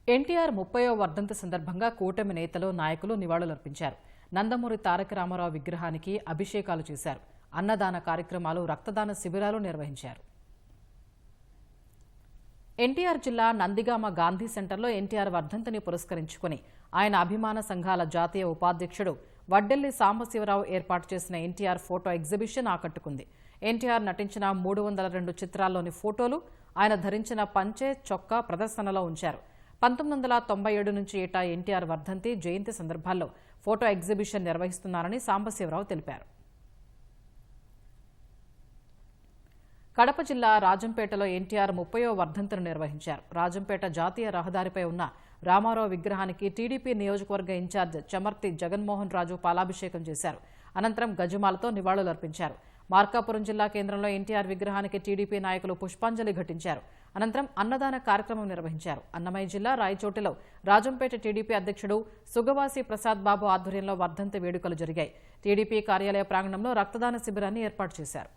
ఎన్టీఆర్ 30వ వర్ధంతి సందర్భంగా కూటమి నేతలు నాయకులు నివాళులర్పించారు. నందమూరి తారక రామారావు విగ్రహానికి అభిషేకాలు చేశారు. అన్నదాన కార్యక్రమాలు, రక్తదాన శిబిరాలు నిర్వహించారు. ఎన్టీఆర్ జిల్లా నందిగామ గాంధీ సెంటర్లో ఎన్టీఆర్ వర్ధంతిని పురస్కరించుకుని ఆయన అభిమాన సంఘాల జాతీయ ఉపాధ్యక్షుడు వడ్డెల్లి సాంబశివరావు ఏర్పాటు చేసిన ఎన్టీఆర్ ఫోటో ఎగ్జిబిషన్ ఆకట్టుకుంది. ఎన్టీఆర్ నటించిన 302 చిత్రాల్లోని ఫోటోలు, ఆయన ధరించిన పంచె, చొక్కా ప్రదర్శనలో ఉంచారు. 1997 నుంచి ఏటా ఎన్టీఆర్ వర్ధంతి, జయంతి సందర్భాల్లో ఫోటో ఎగ్జిబిషన్ నిర్వహిస్తున్నారని సాంబశివరావు తెలిపారు. కడప జిల్లా రాజంపేటలో ఎన్టీఆర్ 30వ వర్ధంతిని నిర్వహించారు. రాజంపేట జాతీయ రహదారిపై ఉన్న రామారావు విగ్రహానికి టీడీపీ నియోజకవర్గ ఇన్ఛార్జ్ చమర్తి జగన్మోహన్ రాజు పాలాభిషేకం చేశారు. అనంతరం గజమాలతో నివాళులర్పించారు. మార్కాపురం జిల్లా కేంద్రంలో ఎన్టీఆర్ విగ్రహానికి టీడీపీ నాయకులు పుష్పాంజలి ఘటించారు. అనంతరం అన్నదాన కార్యక్రమం నిర్వహించారు. అన్నమయ్య జిల్లా రాయచోటిలో రాజంపేట టీడీపీ అధ్యక్షుడు సుగవాసి ప్రసాద్ బాబు ఆధ్వర్యంలో వర్ధంతి వేడుకలు జరిగాయి. టీడీపీ కార్యాలయ ప్రాంగణంలో రక్తదాన శిబిరాన్ని ఏర్పాటు చేశారు.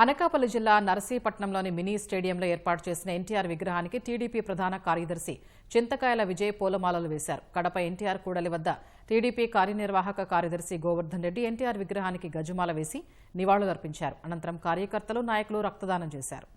అనకాపల్లి జిల్లా నర్సీపట్నంలోని మినీ స్టేడియంలో ఏర్పాటు చేసిన ఎన్టీఆర్ విగ్రహానికి టీడీపీ ప్రధాన కార్యదర్శి చింతకాయల విజయ్ పూలమాలలు వేశారు. కడప ఎన్టీఆర్ కూడలి వద్ద టీడీపీ కార్యనిర్వాహక కార్యదర్శి గోవర్ధన్ రెడ్డి ఎన్టీఆర్ విగ్రహానికి గజమాల వేసి నివాళులర్పించారు. అనంతరం కార్యకర్తలు, నాయకులు రక్తదానం చేశారు.